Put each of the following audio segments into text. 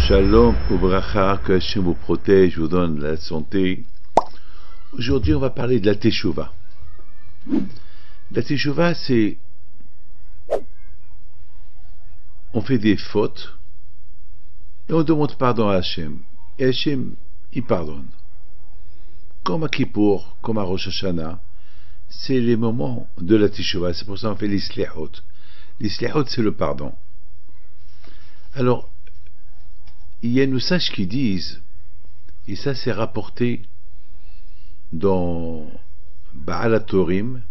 Shalom Ubracha, que Hachem vous protège, vous donne la santé. Aujourd'hui, on va parler de la Teshuvah. La Teshuvah, c'est... On fait des fautes et on demande pardon à Hachem. Et Hachem, il pardonne. Comme à Kippour, comme à Rosh Hashanah, c'est les moments de la Teshuvah. C'est pour ça qu'on fait l'Islihot. L'Islihot, c'est le pardon. Alors, il y a nos sages qui disent, et ça c'est rapporté dans Baal HaTorim,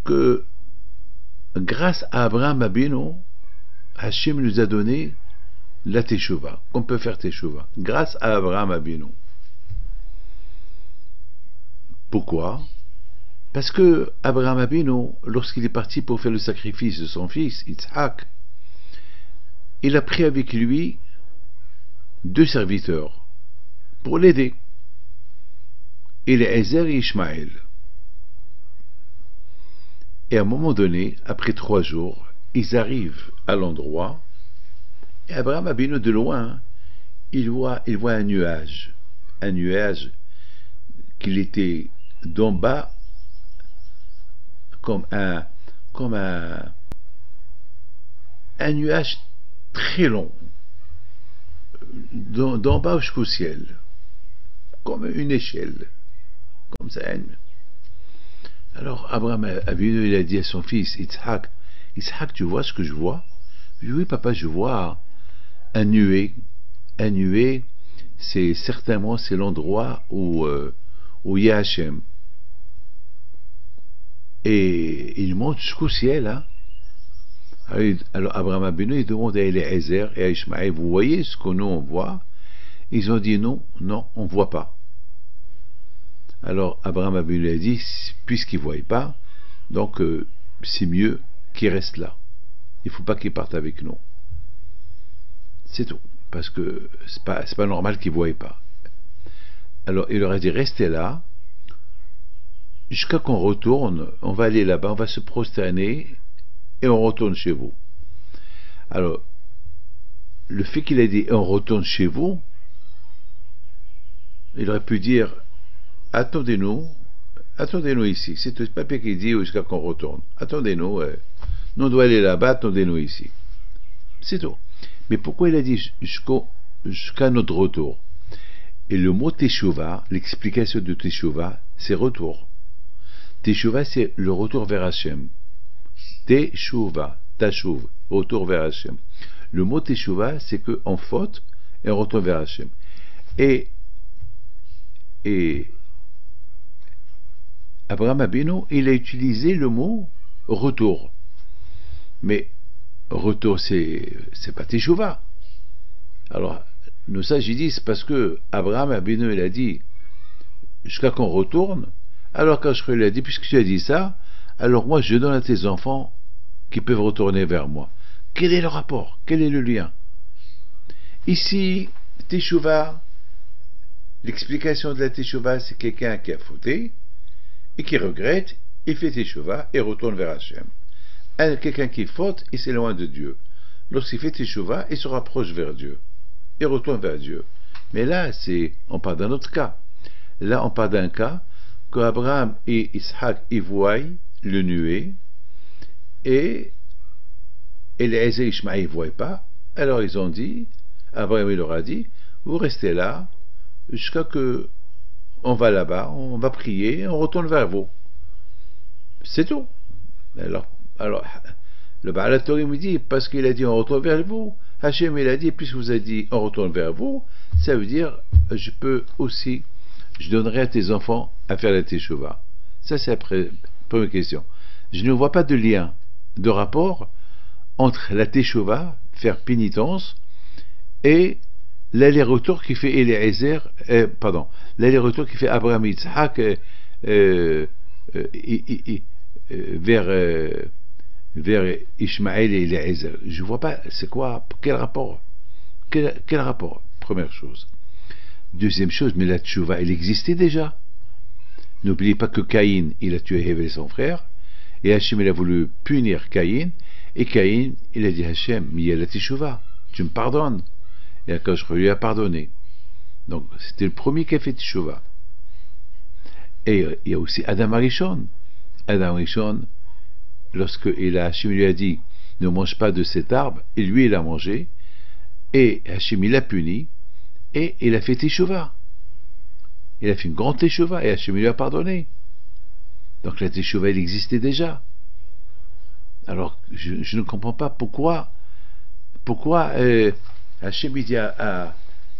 que grâce à Abraham Abinu, Hachem nous a donné la Teshuvah, qu'on peut faire Teshuvah, grâce à Abraham Abinu. Pourquoi? Parce que Abraham Abinu, lorsqu'il est parti pour faire le sacrifice de son fils, Yitzhak, il a pris avec lui 2 serviteurs pour l'aider, Eliezer et Ishmaël. Et à un moment donné, après 3 jours, ils arrivent à l'endroit et Abraham Abinu de loin, il voit un nuage qu'il était d'en bas comme un nuage très long, d'en bas jusqu'au ciel, comme une échelle, comme ça. Alors Abraham Abinu, il a dit à son fils Yitzhak, tu vois ce que je vois? Il dit, oui papa, je vois un nuée. Un nuée, c'est certainement l'endroit où il y a Hachem. Et il monte jusqu'au ciel, hein. Alors Abraham Abinu, il demande à Eliezer et à Ishmaël, vous voyez ce que nous on voit? Ils ont dit non, on ne voit pas. Alors Abraham Abinu a dit, puisqu'ils ne voient pas, donc c'est mieux qu'ils restent là. Il ne faut pas qu'ils partent avec nous. C'est tout. Parce que c'est pas normal qu'ils ne voient pas. Alors il leur a dit, restez là, jusqu'à qu'on retourne, on va aller là-bas, on va se prosterner, et on retourne chez vous. Alors, le fait qu'il ait dit on retourne chez vous, il aurait pu dire attendez-nous ici. C'est le papier qui dit jusqu'à qu'on retourne. Attendez-nous, nous on doit aller là-bas, attendez-nous ici. C'est tout. Mais pourquoi il a dit jusqu'à notre retour? Et le mot Teshuvah, l'explication de Teshuvah, c'est retour. Teshuvah, c'est le retour vers Hachem. Teshuvah, tashuv, retour vers Hachem. Le mot Teshuvah, c'est qu'en faute, et on retourne vers Hachem. Et Abraham Abinu, il a utilisé le mot retour. Mais retour, c'est pas Teshuvah. Alors, nos sages disent, c'est parce que Abraham Abinu, il a dit jusqu'à qu'on retourne, alors quand il a dit, puisque tu as dit ça, alors moi je donne à tes enfants qui peuvent retourner vers moi. Quel est le rapport? Quel est le lien? Ici, Teshuvah, l'explication de la Teshuvah, c'est quelqu'un qui a fauté et qui regrette, il fait Teshuvah et retourne vers Hachem. Quelqu'un qui faute, il s'éloigne de Dieu. Lorsqu'il fait Teshuvah, il se rapproche vers Dieu et retourne vers Dieu. Mais là, on parle d'un autre cas. Là, on parle d'un cas que Abraham et Ishak y voient le nuée, et Eliezer et Ishmaël ne voient pas. Alors ils ont dit, Abraham leur a dit, vous restez là jusqu'à que on va là-bas, on va prier, on retourne vers vous. C'est tout. Alors le Baal HaTorim me dit, parce qu'il a dit on retourne vers vous, Hachem il a dit, puisque vous avez dit on retourne vers vous, ça veut dire je donnerai à tes enfants à faire la Teshuvah. Ça c'est la première question. Je ne vois pas de lien, de rapport entre la Teshuvah, faire pénitence, et l'aller-retour qui fait l'aller-retour qui fait Abraham Yitzhak vers Ishmaël et Eliezer. Je ne vois pas, c'est quoi, quel rapport? Quel rapport? Première chose. Deuxième chose, mais la Teshuvah, elle existait déjà. N'oubliez pas que Caïn, il a tué Hével, son frère, et Hachem, il a voulu punir Caïn, et Caïn, il a dit Hachem, mais il y a la Teshuvah, tu me pardonnes. Et Akadosh Baruch Hu lui a pardonné. Donc c'était le premier qui a fait Teshuvah. Et il y a aussi Adam Arishon. Adam Arishon, lorsque Hachem lui a dit ne mange pas de cet arbre, et lui il a mangé, et Hachem il l'a puni, et il a fait Teshuvah. Il a fait une grande Teshuvah, et Hachem lui a pardonné. Donc la Teshuvah elle existait déjà. Alors je ne comprends pas pourquoi Hachem dit à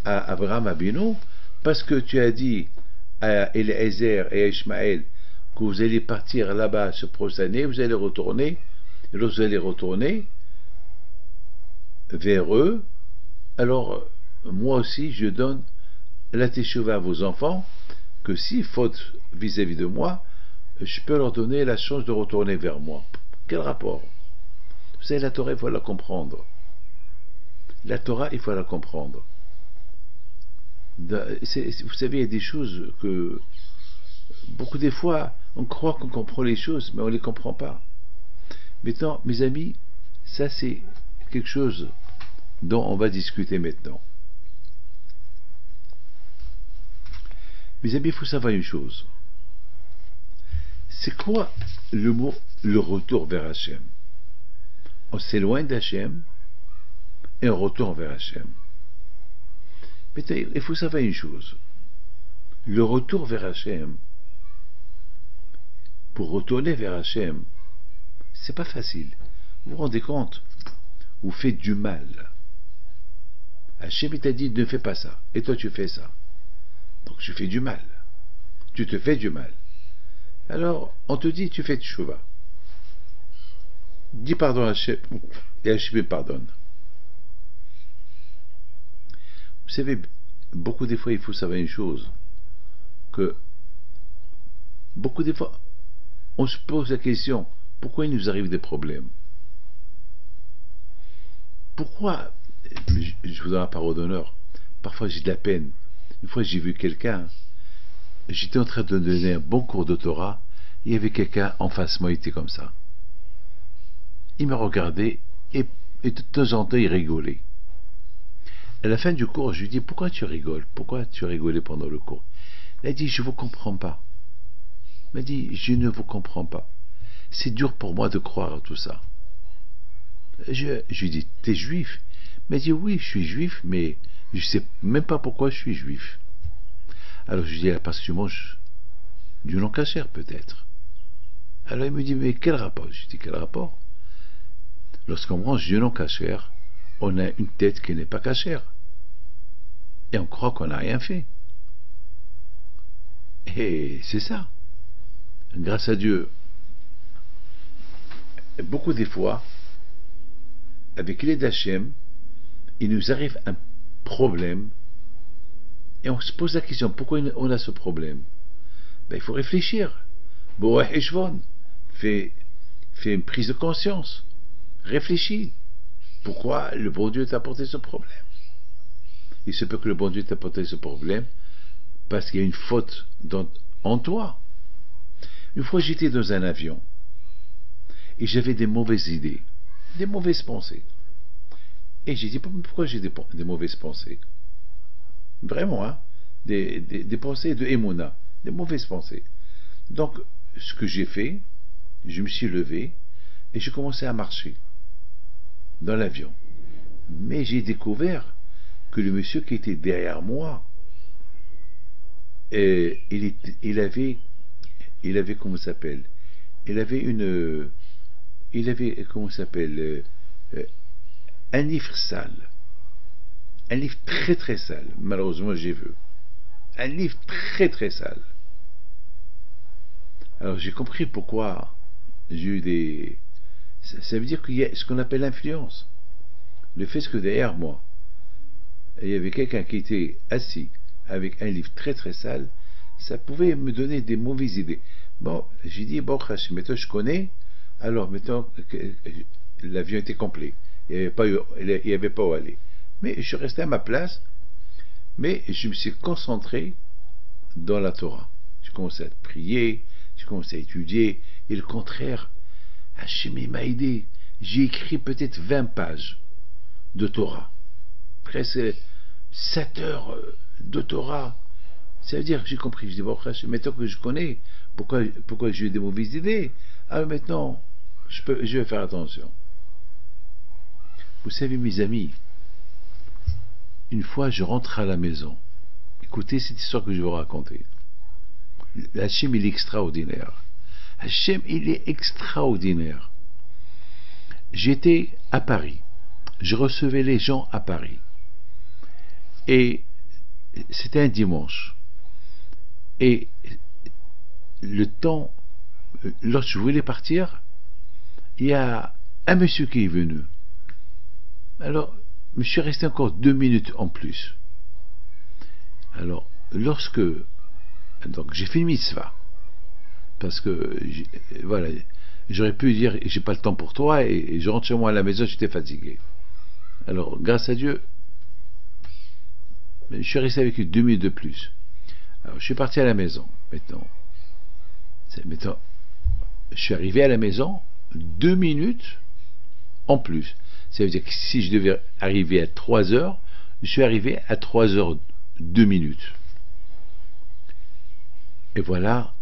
Abraham Abinu, parce que tu as dit à Eliezer et à Ishmaël que vous allez partir là-bas se prosterner, vous allez retourner, et lorsque vous allez retourner vers eux, alors moi aussi je donne la Teshuvah à vos enfants, que s'ils faute vis-à-vis de moi, je peux leur donner la chance de retourner vers moi. Quel rapport? Vous savez, la Torah, il faut la comprendre. La Torah, il faut la comprendre. Vous savez, il y a des choses que beaucoup des fois on croit qu'on comprend les choses mais on ne les comprend pas. Maintenant mes amis, ça c'est quelque chose dont on va discuter maintenant. Mes amis, il faut savoir une chose. C'est quoi le mot le retour vers Hachem? On s'éloigne d'Hachem et on retourne vers Hachem. Mais il faut savoir une chose. Le retour vers Hachem, pour retourner vers Hachem, c'est pas facile. Vous vous rendez compte? Vous faites du mal. Hachem t'a dit ne fais pas ça, et toi tu fais ça. Donc tu fais du mal. Tu te fais du mal. Alors on te dit tu fais teshuvah. Dis pardon à Hachem, et Hachem pardonne. Vous savez, beaucoup des fois, il faut savoir une chose, que beaucoup des fois, on se pose la question, pourquoi il nous arrive des problèmes? Pourquoi, je vous donne la parole d'honneur, parfois j'ai de la peine. Une fois j'ai vu quelqu'un, j'étais en train de donner un bon cours de Torah, il y avait quelqu'un en face de moi, il était comme ça. Il me regardait, et de temps en temps, il rigolait. À la fin du cours, je lui dis pourquoi tu rigoles? Pourquoi tu rigolais pendant le cours? Il a dit je ne vous comprends pas. Il m'a dit je ne vous comprends pas. C'est dur pour moi de croire à tout ça. Je lui dis t'es juif? Il m'a dit oui, je suis juif, mais je ne sais même pas pourquoi je suis juif. Alors je lui dis parce que tu manges du non cachère peut-être. Alors il me dit mais quel rapport? Je lui dis quel rapport? Lorsqu'on mange du non cachère, on a une tête qui n'est pas cachère. Et on croit qu'on n'a rien fait. Et c'est ça. Grâce à Dieu, beaucoup des fois, avec l'aide d'Hachem, il nous arrive un problème et on se pose la question, pourquoi on a ce problème? Il faut réfléchir. Fais une prise de conscience. Réfléchis. Pourquoi le bon Dieu t'a apporté ce problème? Il se peut que le bon Dieu t'a apporté ce problème parce qu'il y a une faute en toi. Une fois j'étais dans un avion et j'avais des mauvaises idées, des mauvaises pensées. Et j'ai dit pourquoi j'ai des mauvaises pensées? Vraiment, hein? Des pensées de Emouna, des mauvaises pensées. Donc ce que j'ai fait, je me suis levé et j'ai commencé à marcher dans l'avion. Mais j'ai découvert que le monsieur qui était derrière moi, il avait comment ça s'appelle? Il avait comment ça s'appelle? Un livre sale, un livre très très sale. Malheureusement j'ai vu un livre très très sale. Alors j'ai compris pourquoi j'ai eu des... Ça veut dire qu'il y a ce qu'on appelle l'influence. Le fait que derrière moi, il y avait quelqu'un qui était assis avec un livre très très sale, ça pouvait me donner des mauvaises idées. Bon, j'ai dit, bon, maintenant je connais, alors maintenant l'avion était complet. Il n'y avait pas où aller. Mais je suis resté à ma place, mais je me suis concentré dans la Torah. J'ai commencé à prier, j'ai commencé à étudier, et le contraire, Hachem m'a aidé. J'ai écrit peut-être 20 pages de Torah. Presque 7 heures de Torah. Ça veut dire, j'ai compris, je dis, bon, maintenant que je connais, pourquoi j'ai des mauvaises idées? Ah, maintenant, je vais faire attention. Vous savez, mes amis, une fois, je rentre à la maison. Écoutez cette histoire que je vais vous raconter. Hachem, il est extraordinaire. Hachem, il est extraordinaire. J'étais à Paris. Je recevais les gens à Paris. Et c'était un dimanche. Et le temps, lorsque je voulais partir, il y a un monsieur qui est venu. Alors, je suis resté encore 2 minutes en plus. Alors, donc j'ai fait une mitzvah, parce que, voilà, j'aurais pu dire, j'ai pas le temps pour toi, et je rentre chez moi à la maison, j'étais fatigué. Alors, grâce à Dieu, je suis resté avec 2 minutes de plus. Alors, je suis parti à la maison, maintenant, je suis arrivé à la maison, 2 minutes en plus. Ça veut dire que si je devais arriver à 3 heures, je suis arrivé à 3 heures 2 minutes. Et voilà,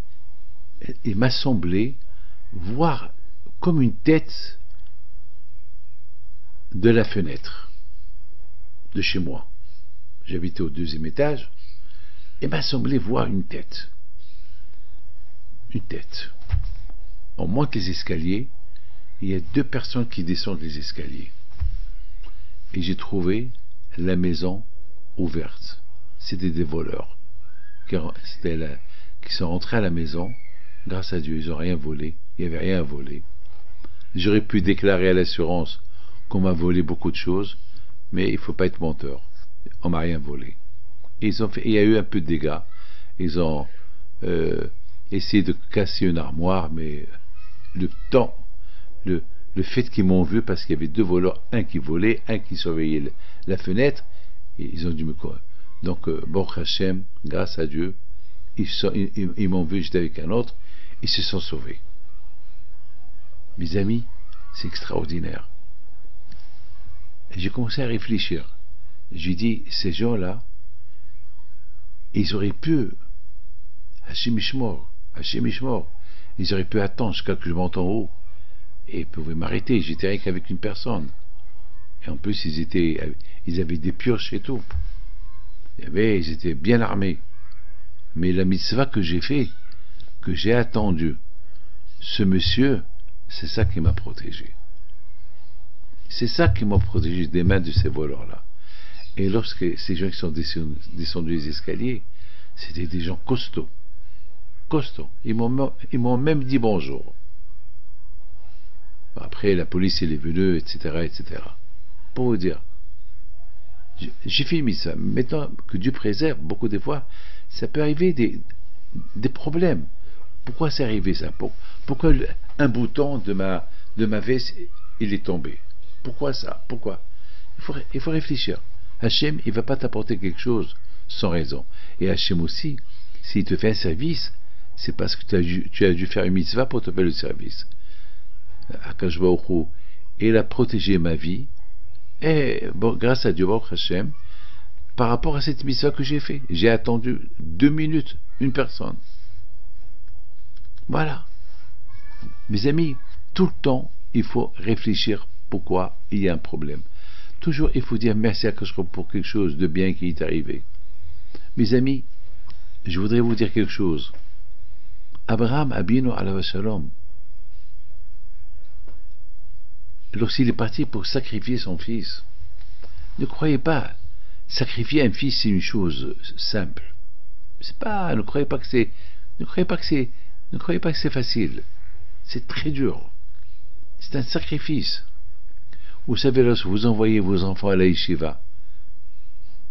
il m'a semblé voir comme une tête de la fenêtre de chez moi. J'habitais au 2e étage. Il m'a semblé voir une tête. Une tête. On monte les escaliers. Il y a 2 personnes qui descendent les escaliers. Et j'ai trouvé la maison ouverte. C'était des voleurs qui sont rentrés à la maison. Grâce à Dieu, ils n'ont rien volé. Il n'y avait rien à voler. J'aurais pu déclarer à l'assurance qu'on m'a volé beaucoup de choses, mais il ne faut pas être menteur. On m'a rien volé. Et il y a eu un peu de dégâts. Ils ont essayé de casser une armoire, mais le fait qu'ils m'ont vu, parce qu'il y avait 2 voleurs, un qui volait, un qui surveillait la fenêtre, et ils ont dû me courir. Donc, Baruch Hashem, grâce à Dieu, ils m'ont vu, j'étais avec un autre, ils se sont sauvés. Mes amis, c'est extraordinaire. Et j'ai commencé à réfléchir. J'ai dit, ces gens-là, ils auraient pu, Hachem Ishmor, ils auraient pu attendre jusqu'à que je monte en haut, et ils pouvaient m'arrêter. J'étais rien qu'avec une personne. Et en plus, ils avaient des pioches et tout. Ils étaient bien armés. Mais la mitzvah que j'ai fait, que j'ai attendu, ce monsieur, c'est ça qui m'a protégé. C'est ça qui m'a protégé des mains de ces voleurs-là. Et lorsque ces gens qui sont descendus les escaliers, c'était des gens costauds. Costauds. Ils m'ont même dit bonjour. Après, la police est venue, etc., etc. Pour vous dire, j'ai filmé ça. Maintenant que Dieu préserve, beaucoup de fois, ça peut arriver des problèmes. Pourquoi c'est arrivé ça? Pourquoi un bouton de ma veste, il est tombé? Pourquoi ça? Pourquoi? Il faut réfléchir. Hachem, il ne va pas t'apporter quelque chose sans raison. Et Hachem aussi, s'il te fait un service, c'est parce que tu as dû faire une mitzvah pour te faire le service. Akash Baruch Hu, il a protégé ma vie, et bon, grâce à Dieu, Baruch Hashem, par rapport à cette mitzvah que j'ai fait, j'ai attendu 2 minutes, une personne. Voilà. Mes amis, tout le temps, il faut réfléchir pourquoi il y a un problème. Toujours, il faut dire merci à Akash pour quelque chose de bien qui est arrivé. Mes amis, je voudrais vous dire quelque chose. Abraham Abinu alav shalom, lorsqu'il est parti pour sacrifier son fils, ne croyez pas, sacrifier un fils c'est une chose simple. C'est pas, ne croyez pas que c'est facile. C'est très dur. C'est un sacrifice. Vous savez, lorsque vous envoyez vos enfants à la yeshiva,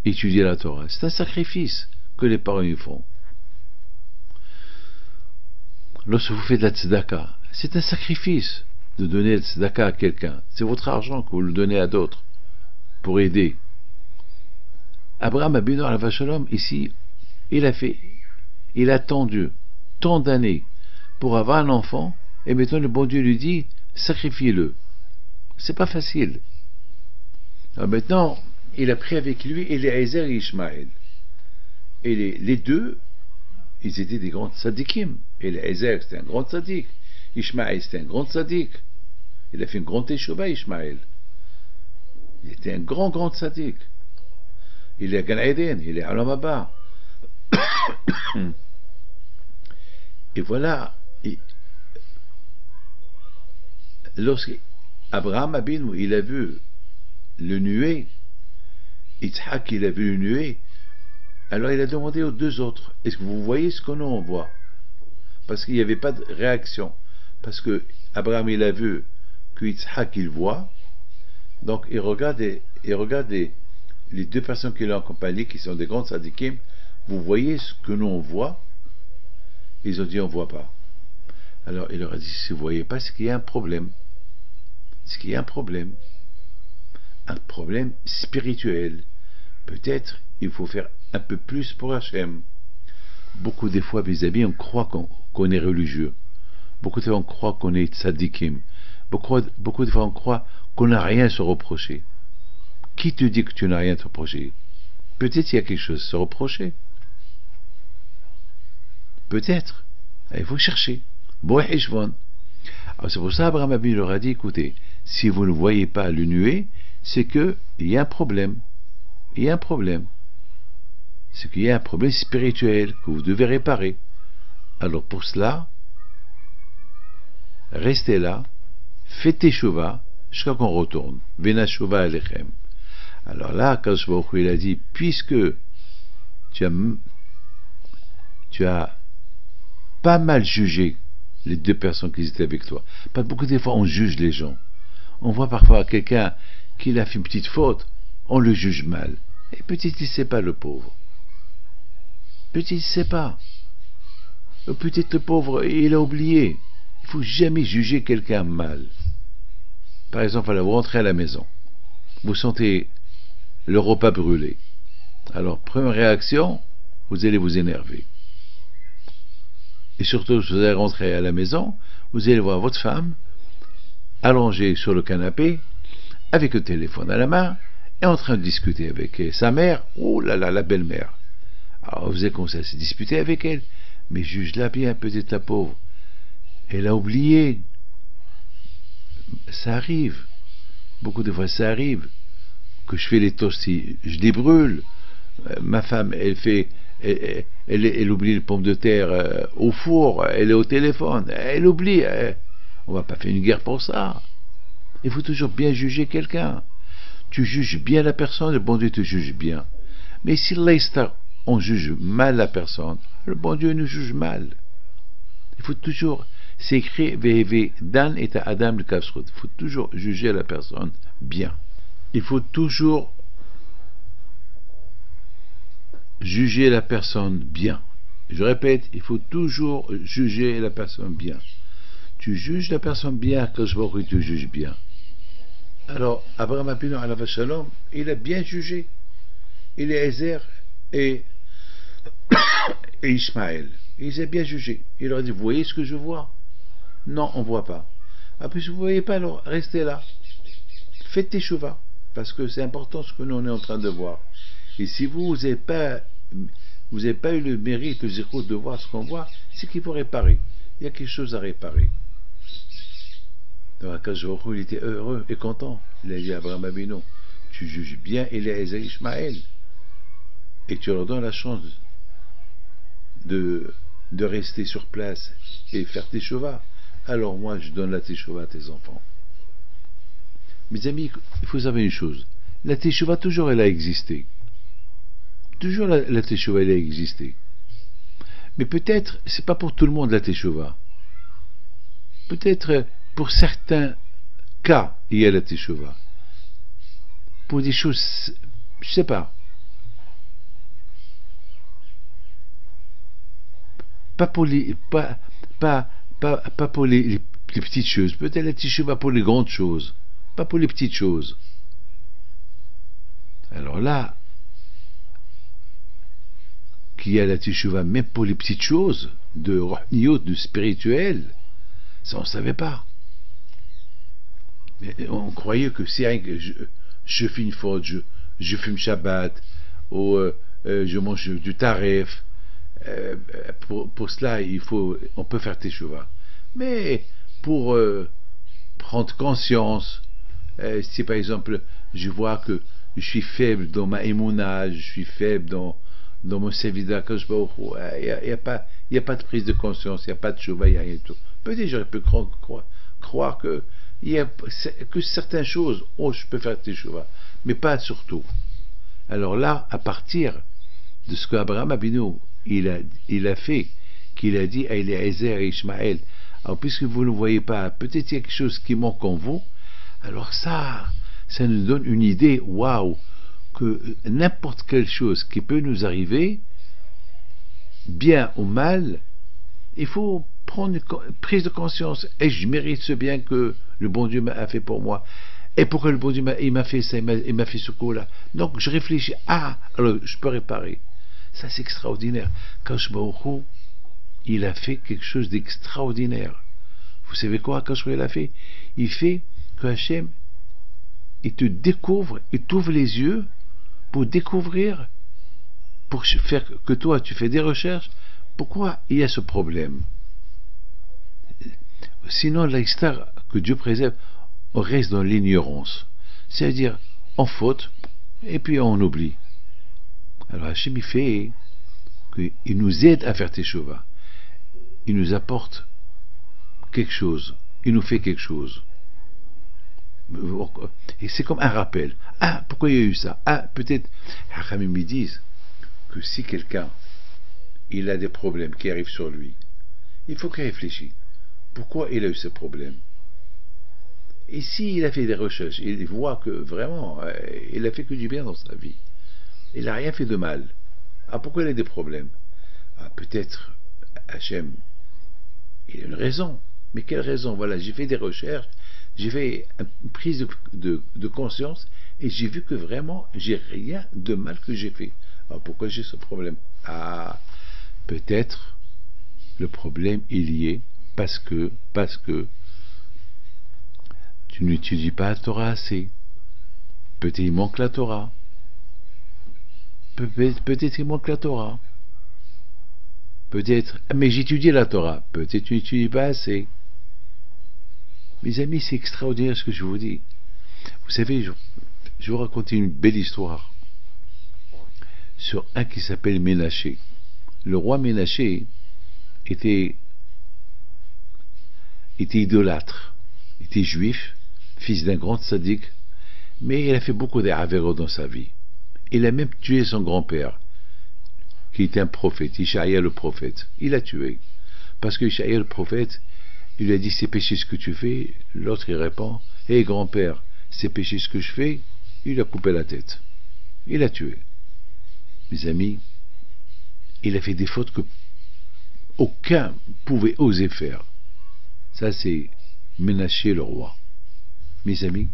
étudier la Torah, c'est un sacrifice que les parents y font. Lorsque vous faites de la tzedaka, c'est un sacrifice de donner la tzedaka à quelqu'un. C'est votre argent que vous le donnez à d'autres pour aider. Abraham Abinu alav shalom, ici, il a attendu tant d'années pour avoir un enfant, et maintenant le bon Dieu lui dit sacrifiez-le. C'est pas facile. Alors maintenant, il a pris avec lui Eliezer et Ishmaël. Et les deux, ils étaient des grands tzadikim. Eliezer, c'était un grand tzadik. Ishmaël, c'était un grand tzadik. Il a fait une grande teshuva, Ishmaël. Il était un grand tzadik. Il est à Gan Eden, il est à Olam Haba. Et voilà, lorsqu'Abraham Abinu, il a vu le nuée, Yitzhak, il a vu le nuée, alors il a demandé aux deux autres, est-ce que vous voyez ce que nous on voit? Parce qu'il n'y avait pas de réaction. Parce que Abraham, il a vu que Yitzhak, il voit, donc il regarde les deux personnes qui l'ont accompagné, qui sont des grands tzadikim, vous voyez ce que nous on voit? Ils ont dit on voit pas. Alors il leur a dit si vous voyez pas, c'est qu'il y a un problème. C'est qu'il y a un problème spirituel. Peut-être il faut faire un peu plus pour Hachem. Beaucoup des fois, mes amis, on croit qu'on est religieux. Beaucoup de fois on croit qu'on est tzadikim. Beaucoup de fois on croit qu'on n'a rien à se reprocher. Qui te dit que tu n'as rien à te reprocher? Peut-être il y a quelque chose à se reprocher. Peut-être. Il faut chercher. Alors c'est pour ça Abraham Abinu leur a dit, écoutez, si vous ne voyez pas le nuée, c'est qu'il y a un problème. Il y a un problème. C'est qu'il y a un problème spirituel que vous devez réparer. Alors pour cela, restez là, faites teshuva jusqu'à qu'on retourne. Vena shuva alechem. Alors là, Akadosh Baruch Hu, il a dit, puisque tu as pas mal jugé les deux personnes qui étaient avec toi. Pas beaucoup de fois on juge les gens. On voit parfois quelqu'un qui a fait une petite faute, on le juge mal. Et peut-être il ne sait pas, le pauvre. Peut-être il ne sait pas. Ou peut-être le pauvre, il a oublié. Il ne faut jamais juger quelqu'un mal. Par exemple, voilà, vous rentrez à la maison. Vous sentez le repas brûlé. Alors, première réaction, vous allez vous énerver. Et surtout, si vous allez rentrer à la maison, vous allez voir votre femme allongée sur le canapé, avec le téléphone à la main, et en train de discuter avec sa mère. Oh là là, la belle-mère. Alors vous allez commencer à se disputer avec elle, mais juge-la bien, peut-être la pauvre. Elle a oublié. Ça arrive. Beaucoup de fois, ça arrive. Que je fais les toasts, je les brûle. Ma femme, elle oublie les pommes de terre au four, elle est au téléphone, elle oublie. On va pas faire une guerre pour ça. Il faut toujours bien juger quelqu'un. Tu juges bien la personne, le bon Dieu te juge bien. Mais si l'instant on juge mal la personne, le bon Dieu nous juge mal. Il faut toujours, c'est écrit VV Dan et Adam le Kasrut. Il faut toujours juger la personne bien. Il faut toujours juger la personne bien. Je répète, il faut toujours juger la personne bien. Tu juges la personne bien, que tu juges bien. Alors, Abraham Abinu alav shalom, il a bien jugé. Il est Eliezer et Ishmaël. Il les a bien jugés. Il leur a dit, vous voyez ce que je vois? Non, on ne voit pas. Ah, puis si vous ne voyez pas, alors restez là. Faites teshuva. Parce que c'est important ce que nous on est en train de voir. Et si vous n'avez pas eu le mérite, le zéro de voir ce qu'on voit, c'est qu'il faut réparer. Il y a quelque chose à réparer. Donc Akadosh Baruch Hu, il était heureux et content. Il a dit à Abraham Abinu, tu juges bien Eliezer et Ishmaël. Et tu leur donnes la chance de rester sur place et faire tes teshuva. Alors moi, je donne la teshuva à tes enfants. Mes amis, il faut savoir une chose. La teshuva, toujours, elle a existé. Toujours, la teshuva, elle a existé. Mais peut-être, c'est pas pour tout le monde, la teshuva. Peut-être, pour certains cas, il y a la teshuva. Pour des choses, je sais pas. Pas pour les petites choses. Peut-être la teshuva pour les grandes choses. Pas pour les petites choses. Alors là, qu'il y a la teshuva même pour les petites choses, de rohniyot, de spirituel, ça on ne savait pas. Mais on croyait que si rien que je fais une faute, je fume Shabbat, ou je mange du taref. Pour cela, on peut faire teshuva. Mais pour prendre conscience, si par exemple je vois que je suis faible dans ma émouna, je suis faible dans mon service d'Akadosh Baruch Hu, il n'y a pas de prise de conscience, il n'y a pas de teshuva, il n'y a rien du tout. Peut-être j'aurais pu croire que certaines choses, je peux faire teshuva, mais pas surtout. Alors là, à partir de ce qu'Abraham Abinu il a fait, qu'il a dit à Eliezer et Ishmaël, alors puisque vous ne voyez pas, peut-être il y a quelque chose qui manque en vous, alors ça nous donne une idée, waouh, que n'importe quelle chose qui peut nous arriver, bien ou mal, il faut prendre une prise de conscience. Et je mérite ce bien que le bon Dieu a fait pour moi. Et pourquoi le bon Dieu m'a fait ça, il m'a fait ce coup-là. Donc je réfléchis, alors je peux réparer. Ça c'est extraordinaire. Akadosh Baruch Hu, il a fait quelque chose d'extraordinaire. Vous savez quoi Akadosh Baruch Hu, il a fait? Il fait que Hachem, il te découvre, il t'ouvre les yeux pour découvrir, pour faire que toi tu fais des recherches. Pourquoi il y a ce problème? Sinon l'histoire que Dieu préserve, on reste dans l'ignorance, c'est-à-dire on faute et puis on oublie. Alors Hachem il fait qu'il nous aide à faire teshuva, il nous apporte quelque chose, il nous fait quelque chose, et c'est comme un rappel. Pourquoi il y a eu ça? Peut-être Hachamim me disent que si quelqu'un il a des problèmes qui arrivent sur lui, il faut qu'il réfléchisse. Pourquoi il a eu ce problème? Et s'il a fait des recherches, il voit que vraiment, il a fait que du bien dans sa vie. Il n'a rien fait de mal. Pourquoi il a des problèmes? Peut-être Hachem, il a une raison. Mais quelle raison? Voilà, j'ai fait des recherches, j'ai fait une prise de conscience, et j'ai vu que vraiment, j'ai rien de mal que j'ai fait. Pourquoi j'ai ce problème? Peut-être le problème il y est parce que tu n'étudies pas la Torah assez. Peut-être il manque la Torah. Peut-être il manque la Torah. Peut-être, mais j'étudie la Torah. Peut-être tu n'étudies pas assez. Mes amis, c'est extraordinaire ce que je vous dis. Vous savez, je vais vous raconter une belle histoire sur un qui s'appelle Ménaché. Le roi Ménaché était idolâtre, était juif, fils d'un grand tzaddik, mais il a fait beaucoup d'avéros dans sa vie. Il a même tué son grand-père, qui était un prophète, Ishaïa le prophète. Il l'a tué, parce que Ishaïa le prophète, il lui a dit, c'est péché ce que tu fais. L'autre il répond, grand-père, c'est péché ce que je fais. Il a coupé la tête, il l'a tué. Mes amis, il a fait des fautes que aucun pouvait oser faire. Ça c'est Ménaché le roi. Mes amis,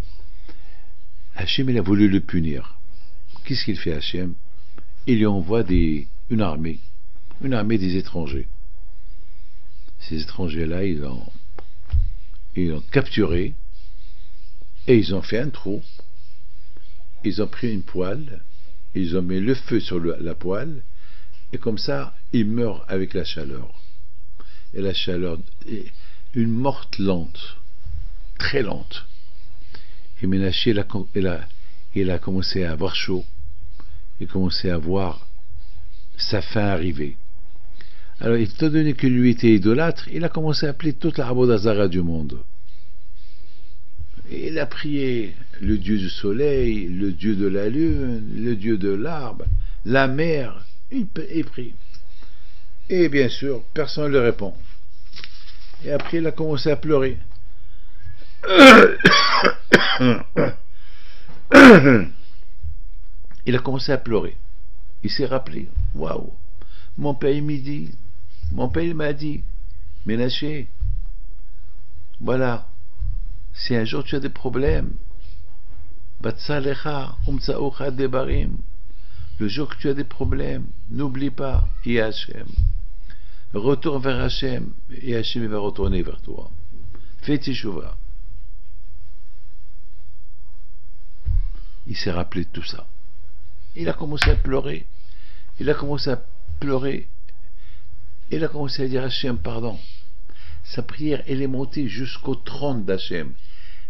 Hachem il a voulu le punir. Qu'est-ce qu'il fait Hachem? Il lui envoie une armée des étrangers. Ces étrangers-là, ils l'ont capturé et ils ont fait un trou. Ils ont pris une poêle, ils ont mis le feu sur la poêle, et comme ça, il meurt avec la chaleur. Et la chaleur, une morte lente, très lente. Et Ménaché, il a commencé à avoir chaud, il a commencé à voir sa fin arriver. Alors, étant donné que lui était idolâtre, il a commencé à appeler toute la Avodah Zara du monde. Et il a prié le dieu du soleil, le dieu de la lune, le dieu de l'arbre, la mer. Il prie. Et bien sûr, personne ne lui répond. Et après, il a commencé à pleurer. Il a commencé à pleurer. Il s'est rappelé, waouh, mon père m'a dit, Ménaché, voilà, si un jour tu as des problèmes, le jour que tu as des problèmes, n'oublie pas, il y a Hachem. Retourne vers Hachem, et Hachem va retourner vers toi. Fais teshuva. Il s'est rappelé de tout ça. Il a commencé à pleurer. Il a commencé à pleurer. Il a commencé à dire Hachem, pardon. Sa prière, elle est montée jusqu'au trône d'Hachem.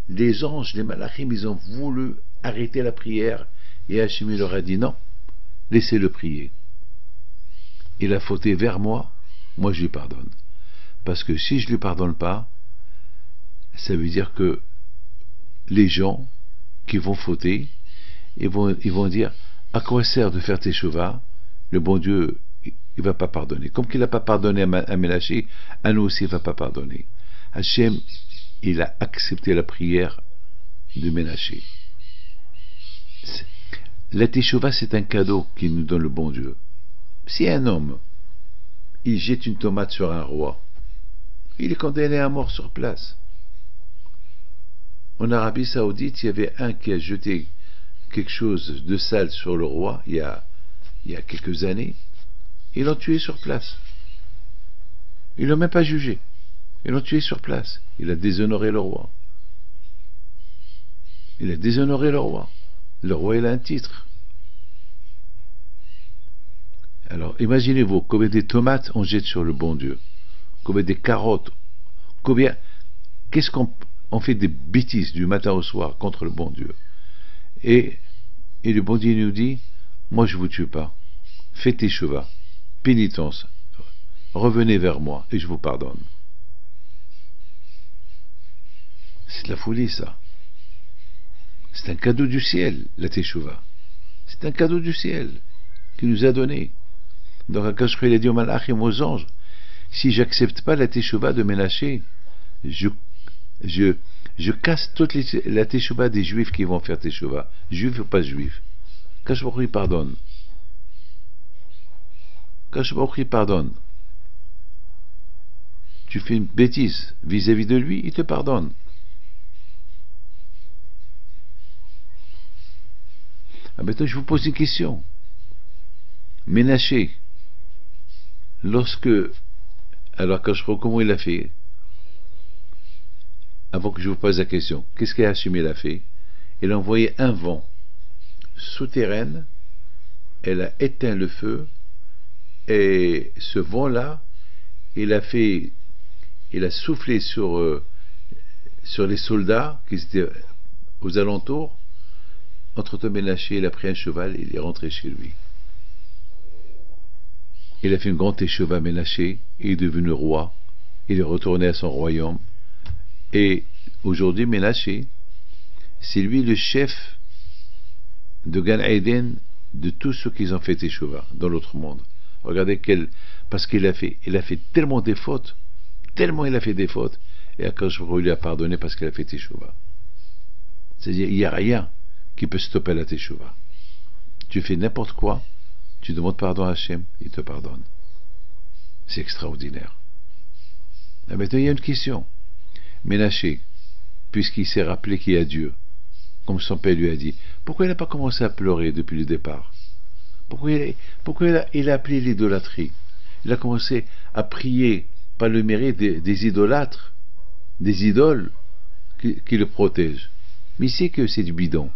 Les anges, les malachim, ils ont voulu arrêter la prière. Et Hachem, il leur a dit non, laissez-le prier. Il a fauté vers moi, moi je lui pardonne. Parce que si je ne lui pardonne pas, ça veut dire que les gens qui vont fauter, ils vont dire à quoi sert de faire teshuva? Le bon Dieu, il ne va pas pardonner. Comme qu'il n'a pas pardonné à Ménaché, à nous aussi il ne va pas pardonner. Hachem, il a accepté la prière de Ménaché. La teshuva, c'est un cadeau qu'il nous donne le bon Dieu. Si un homme, il jette une tomate sur un roi, il est condamné à mort sur place. En Arabie Saoudite, il y avait un qui a jeté quelque chose de sale sur le roi il y a quelques années. Ils l'ont tué sur place. Ils l'ont même pas jugé. Ils l'ont tué sur place. Il a déshonoré le roi. Il a déshonoré le roi. Le roi, il a un titre. Alors, imaginez-vous combien de tomates on jette sur le bon Dieu, combien de carottes, qu'est-ce qu'on fait des bêtises du matin au soir contre le bon Dieu. Et le bon Dieu nous dit, moi je vous tue pas, faites teshuva, pénitence, revenez vers moi et je vous pardonne. C'est de la folie ça. C'est un cadeau du ciel, la teshuva. C'est un cadeau du ciel qu'il nous a donné. Donc Akash il a dit aux malachim, aux anges, si j'accepte pas la teshuva de Ménaché, je casse toute la teshuva des juifs qui vont faire teshuva, juifs ou pas juifs. Akash Baruch Hu pardonne. Akash Baruch Hu pardonne. Tu fais une bêtise vis-à-vis de lui, il te pardonne. Ah, maintenant je vous pose une question. Ménaché, alors quand je crois comment il a fait, avant que je vous pose la question, qu'est-ce qu'Hachem il a fait? Il a envoyé un vent souterrain, elle a éteint le feu, et ce vent-là, il a soufflé sur les soldats qui étaient aux alentours. Entre-temps, Ménaché, il a pris un cheval et il est rentré chez lui. Il a fait une grande teshuva Ménaché, il est devenu roi, il est retourné à son royaume, et aujourd'hui Ménaché, c'est lui le chef de Gan Eden de tous ceux qui ont fait teshuva dans l'autre monde. Regardez parce qu'il a fait tellement des fautes, tellement il a fait des fautes, et Akash Baruch Hu lui a pardonné parce qu'il a fait teshuva. C'est-à-dire, il n'y a rien qui peut stopper la teshuva. Tu fais n'importe quoi, tu demandes pardon à Hachem, il te pardonne. C'est extraordinaire. Et maintenant, il y a une question. Ménaché, puisqu'il s'est rappelé qu'il y a Dieu, comme son père lui a dit, pourquoi il n'a pas commencé à pleurer depuis le départ? Pourquoi il a appelé l'idolâtrie? Il a commencé à prier par le mérite des idolâtres, des idoles qui le protègent. Mais il sait que c'est du bidon.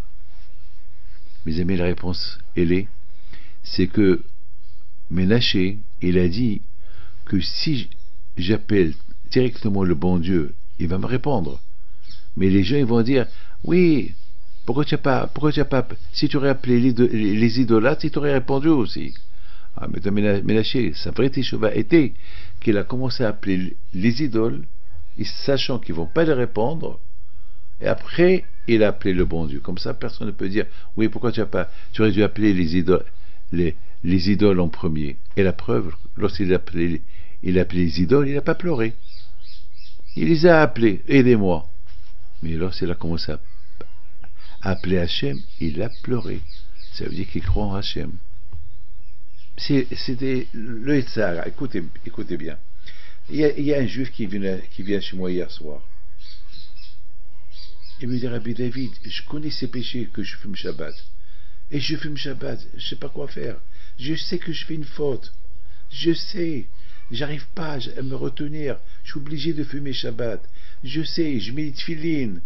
Mes amis, la réponse, c'est que Ménaché, il a dit que si j'appelle directement le bon Dieu, il va me répondre. Mais les gens, ils vont dire, oui, pourquoi tu n'as pas, si tu aurais appelé les idolâtres, ils t'auraient répondu aussi. Ah, mais Ménaché, sa vraie teshuva était qu'il a commencé à appeler les idoles, sachant qu'ils ne vont pas les répondre, et après, il a appelé le bon Dieu. Comme ça, personne ne peut dire, oui, pourquoi tu aurais dû appeler les idoles en premier. Et la preuve, lorsqu'il a appelé les idoles, il n'a pas pleuré. Il les a appelés, aidez-moi. Mais lorsqu'il a commencé à appeler Hachem, il a pleuré. Ça veut dire qu'il croit en Hachem. C'était le Yetzirah. Écoutez bien. Il y a un juif qui vient chez moi hier soir. Il me dit, Rabbi David, je connais ces péchés que je fume Shabbat. Et je fume Shabbat, je ne sais pas quoi faire. Je sais que je fais une faute. Je sais. J'arrive pas à me retenir. Je suis obligé de fumer Shabbat. Je sais, je mets les tefilines.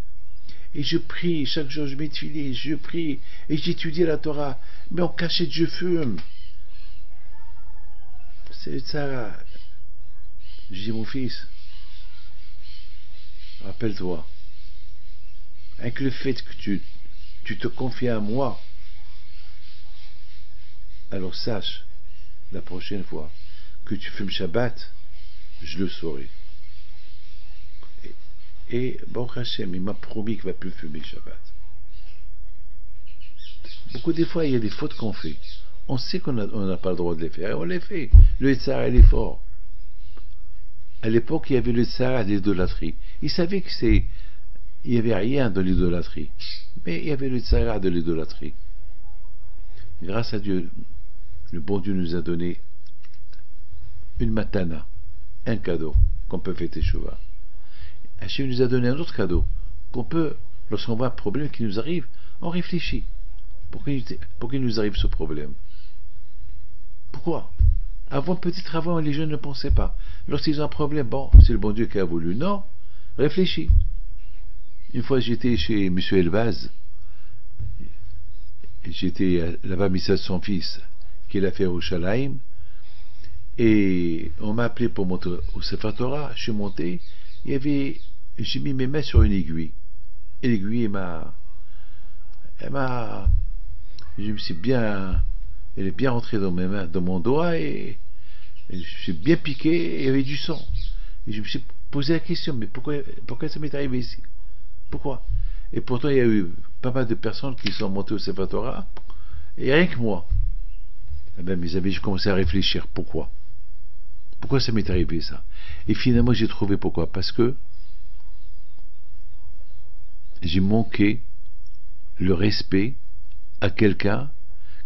et je prie, chaque jour je m'étudie, je prie, et j'étudie la Torah, mais en cachette je fume. C'est ça. Je dis, mon fils, rappelle-toi, avec le fait que tu te confies à moi, alors sache, la prochaine fois que tu fumes Shabbat, je le saurai. Et Baruch Hashem, il m'a promis qu'il ne va plus fumer Shabbat. Beaucoup des fois, il y a des fautes qu'on fait. On sait qu'on n'a pas le droit de les faire, et on les fait. Le Yetzirah, il est fort. À l'époque, il y avait le Yetzirah de l'idolâtrie. Il savait il n'y avait rien de l'idolâtrie. Mais il y avait le Yetzirah de l'idolâtrie. Grâce à Dieu, le bon Dieu nous a donné une matana, un cadeau qu'on peut fêter Teshuvah. Hachem nous a donné un autre cadeau qu'on peut, lorsqu'on voit un problème qui nous arrive, on réfléchit. Pourquoi il nous arrive ce problème? Pourquoi? Peut-être avant, les jeunes ne pensaient pas. Lorsqu'ils ont un problème, bon, c'est le bon Dieu qui a voulu. Non, réfléchis. Une fois, j'étais chez M. Elbaz, j'étais là-bas, mis de son fils, qu'il a fait au Shalaim, et on m'a appelé pour monter au Sefer Torah. Je suis monté, j'ai mis mes mains sur une aiguille, et l'aiguille, elle est bien rentrée dans mes mains, dans mon doigt, et je me suis bien piqué, et il y avait du sang. Et je me suis posé la question, mais pourquoi ça m'est arrivé ici? Pourquoi? Et pourtant, il y a eu pas mal de personnes qui sont montées au Sefer Torah, et rien que moi. Eh bien, mes amis, j'ai commencé à réfléchir. Pourquoi ça m'est arrivé ça? Et finalement, j'ai trouvé pourquoi. Parce que j'ai manqué le respect à quelqu'un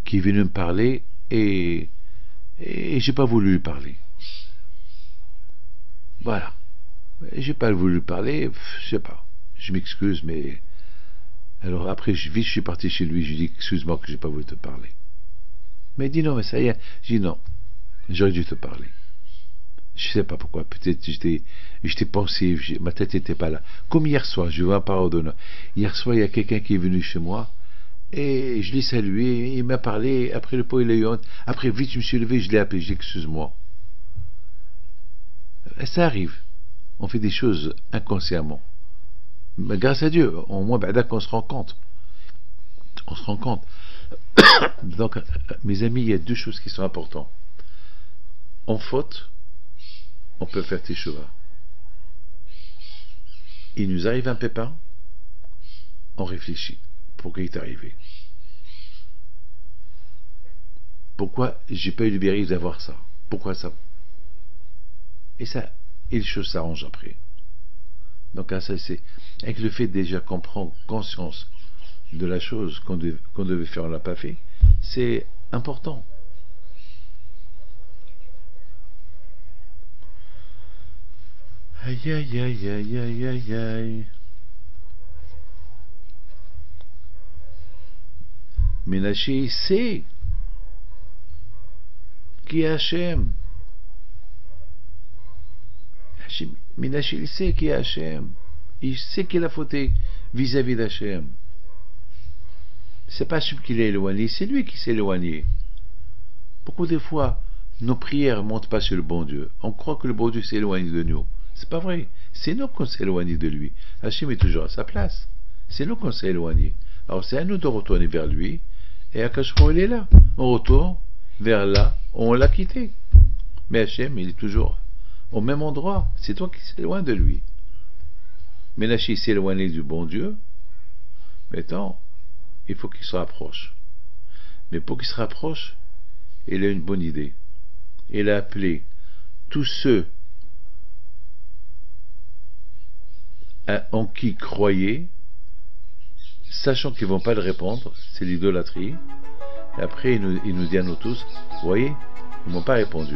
qui est venu me parler, et j'ai pas voulu lui parler. Voilà. J'ai pas voulu lui parler, je sais pas. Je m'excuse, mais alors après, je suis parti chez lui, je lui ai dit, excuse-moi que j'ai pas voulu te parler. Mais il dit non, mais ça y est. J'ai dit non, j'aurais dû te parler. Je sais pas pourquoi, peut-être j'étais pensif, ma tête n'était pas là. Comme hier soir, je veux un pardon. Hier soir, il y a quelqu'un qui est venu chez moi, et je l'ai salué, il m'a parlé, après le pot, il a eu honte. Après, vite, je me suis levé, je l'ai appelé, j'ai dit excuse-moi. Ça arrive, on fait des choses inconsciemment. Mais grâce à Dieu, au moins, on se rend compte. On se rend compte. Donc, mes amis, il y a deux choses qui sont importantes. En faute, on peut faire Teshuvah. Il nous arrive un pépin, on réfléchit. Pourquoi il est arrivé? Pourquoi j'ai pas eu le mérite d'avoir ça? Pourquoi ça? Et les choses s'arrangent après. Donc ça, c'est avec le fait déjà qu'on prend conscience de la chose qu'on devait faire, on l'a pas fait, c'est important. Aïe aïe aïe aïe aïe aïe aïe. Ménaché sait qui est Hachem. Ménaché il sait qui est Hachem. Il sait qu'il a fauté vis-à-vis d'Hachem. C'est pas Hachem qui l'a éloigné, c'est lui qui s'est éloigné. Beaucoup de fois, nos prières ne montent pas sur le bon Dieu. On croit que le bon Dieu s'est éloigné de nous. C'est pas vrai. C'est nous qu'on s'est éloigné de lui. Hachem est toujours à sa place. C'est nous qu'on s'est éloigné. Alors c'est à nous de retourner vers lui. Et Akash Baruch Hu, il est là. On retourne vers là où on l'a quitté. Mais Hachem, il est toujours au même endroit. C'est toi qui s'éloignes de lui. Ménaché s'est éloigné du bon Dieu. Maintenant, il faut qu'il se rapproche. Mais pour qu'il se rapproche, il a une bonne idée. Il a appelé tous ceux en qui il croyait, sachant qu'ils ne vont pas le répondre, c'est l'idolâtrie. Et après, il nous dit à nous tous, vous voyez, ils ne m'ont pas répondu.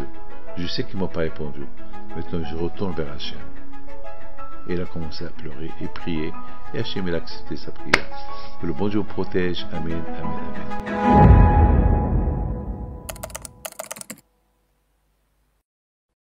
Je sais qu'ils ne m'ont pas répondu. Maintenant, je retourne vers Hachem. Et il a commencé à pleurer et prier. Et Hachem, il a accepté sa prière. Que le bon Dieu protège. Amen, amen, amen.